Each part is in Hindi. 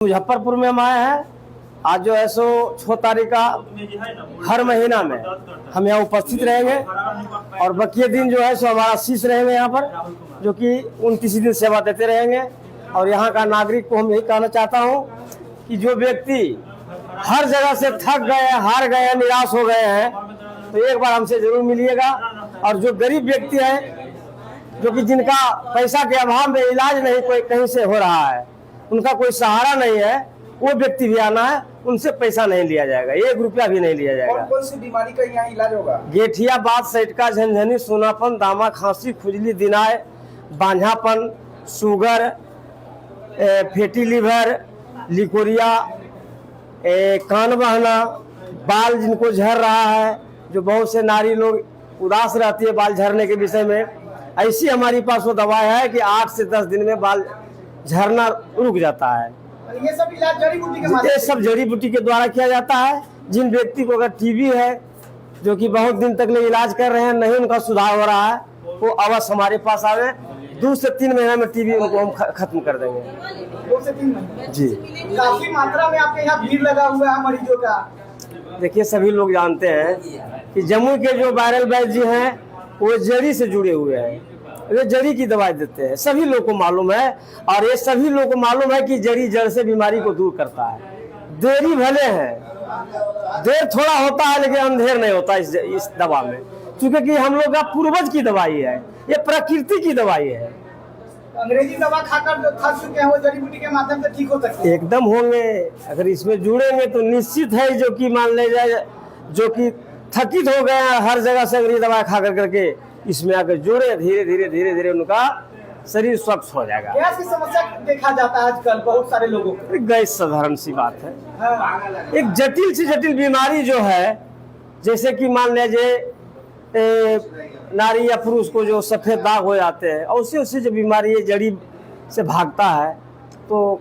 मुजफ्फरपुर में हम आए हैं। आज जो है सो 6 तारीख का हर महीना में हम यहाँ उपस्थित रहेंगे और बाकी दिन जो है सो हमारा शीश रहेंगे यहाँ पर, जो कि 29 दिन सेवा देते रहेंगे। और यहाँ का नागरिक को हम यही कहना चाहता हूँ कि जो व्यक्ति हर जगह से थक गए, हार गए, निराश हो गए हैं, तो एक बार हमसे जरूर मिलिएगा। और जो गरीब व्यक्ति है, जो कि जिनका पैसा के अभाव में इलाज नहीं कोई कहीं से हो रहा है, उनका कोई सहारा नहीं है, वो व्यक्ति भी आना है। उनसे पैसा नहीं लिया जाएगा, 1 रुपया भी नहीं लिया जाएगा। कौन सी बीमारी का यहाँ इलाज होगा? गेठिया, बात, सैटका, झनझनी, सूनापन, दामा, खांसी, खुजली, दिनाय, बांझापन, शुगर, फैटी लीवर, लिकोरिया, कान बहना, बाल जिनको झड़ रहा है, जो बहुत से नारी लोग उदास रहती है बाल झड़ने के विषय में, ऐसी हमारे पास वो दवा है कि 8 से 10 दिन में बाल झरना रुक जाता है। ये सब इलाज जड़ी बूटी के माध्यम ये सब जड़ी बूटी के द्वारा किया जाता है। जिन व्यक्ति को अगर टीबी है, जो कि बहुत दिन तक ले इलाज कर रहे हैं, नहीं उनका सुधार हो रहा है, वो अवश्य हमारे पास आवे। 2 से 3 महीने में टीबी उनको हम खत्म कर देंगे। 2 से 3 महीने जी। काफी मात्रा में आपके यहाँ भीड़ लगा हुआ है मरीजों का। देखिए, सभी लोग जानते हैं कि जम्मू के जो वायरल वैद्य जी हैं, वो जड़ी से जुड़े हुए हैं, वे जड़ी की दवाई देते हैं। सभी लोग को मालूम है, और ये सभी लोग को मालूम है कि जड़ी जड़ से बीमारी को दूर करता है। देरी भले है, देर थोड़ा होता है, लेकिन अंधेर नहीं होता इस दवा में, क्योंकि कि हम लोग का पूर्वज की दवाई है, ये प्रकृति की दवाई है। अंग्रेजी दवा खाकर जो थक चुके हैं, वो जड़ी बूटी के माध्यम से ठीक हो सकते हैं। एकदम होंगे, अगर इसमें जुड़ेंगे तो निश्चित है। जो कि मान ले जाए, जो कि थकित हो गए हैं हर जगह से अंग्रेजी दवा खा करके, इसमें आकर जुड़े, धीरे धीरे उनका शरीर स्वस्थ हो जाएगा। गैस की समस्या देखा जाता है आजकल बहुत सारे लोगों को। गैस साधारण सी बात है। हाँ। एक जटिल से जटिल बीमारी जो है, जैसे कि मान लीजिए नारी या पुरुष को जो सफेद दाग हो जाते हैं, और उससे जो बीमारी ये जड़ी से भागता है, तो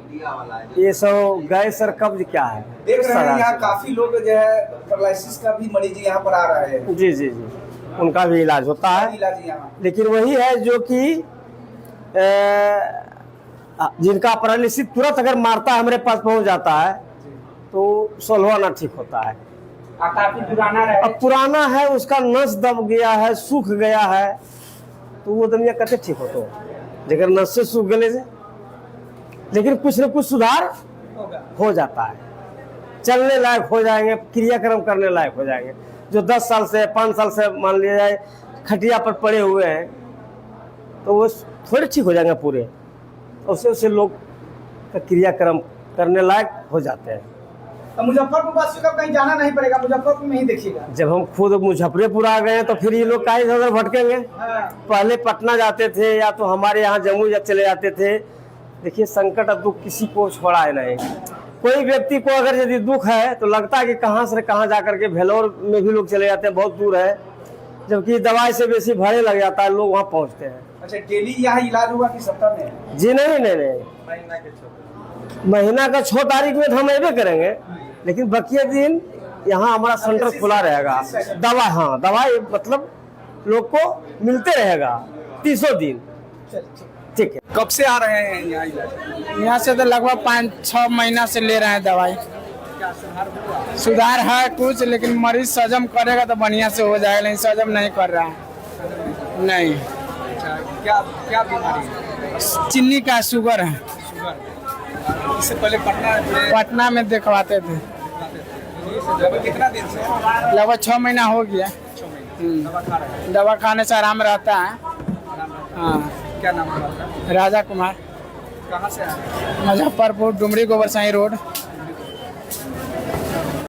ये सब गैस और कब्ज क्या है। देख रहे हैं यहाँ काफी लोग जो है पैरालिसिस का भी मरीज यहाँ पर आ रहे हैं। जी जी जी, उनका भी इलाज होता है। लेकिन वही है जो कि जिनका पैरालिसिस तुरंत अगर मारता है, हमारे पास पहुंच जाता है, तो 16 आना ठीक होता है। काफी पुराना है, अब पुराना है, उसका नस दब गया है, सूख गया है, तो वो दमिया कैसे ठीक होता है, लेकिन नस से सूख गले से। लेकिन कुछ न कुछ सुधार हो जाता है, चलने लायक हो जाएंगे, क्रियाक्रम करने लायक हो जाएंगे। जो 10 साल से 5 साल से मान लिया जाए खटिया पर पड़े हुए हैं, तो वो थोड़े ठीक हो जाएंगे पूरे। उससे लोग का क्रियाक्रम करने लायक हो जाते हैं। तो मुजफ्फरपुर वासियों का कहीं जाना नहीं पड़ेगा, मुजफ्फरपुर में ही देखिएगा। जब हम खुद मुजफ्फरपुर आ गए हैं, तो फिर ये लोग काहे इधर भटकेंगे। पहले पटना जाते थे, या तो हमारे यहाँ जम्मू चले जाते थे। देखिए, संकट अब दुख किसी को छोड़ा है नहीं। कोई व्यक्ति को अगर यदि दुख है, तो लगता है कि कहाँ से कहाँ जाकर के भेलोर में भी लोग चले जाते हैं, बहुत दूर है, जबकि दवाई से बेसी भाड़े लग जाता है, लोग वहाँ पहुँचते हैं। अच्छा, डेली यहाँ इलाज होगा कि सप्ताह में? जी नहीं, महीना का 6 तारीख में तो हम अबे करेंगे, लेकिन बाकी दिन यहाँ हमारा सेंटर खुला रहेगा। दवाई मतलब लोग को मिलते रहेगा 30 दिन। ठीक है। कब से आ रहे हैं यहाँ इलाज? यहाँ से तो लगभग 5-6 महीना से ले रहे हैं दवाई। सुधार है कुछ, लेकिन मरीज सजम करेगा तो बढ़िया से हो जाएगा, लेकिन सजम नहीं कर रहा है। नहीं। क्या बीमारी है? चीनी का शुगर है। इससे पहले पटना में दिखवाते थे। कितना दिन से? लगभग 6 महीना हो गया। दवा खाने से आराम रहता है। हाँ। क्या नाम है आपका? राजा कुमार। कहाँ से आए? मुजफ्फरपुर, डुमरी गोबरसाही रोड।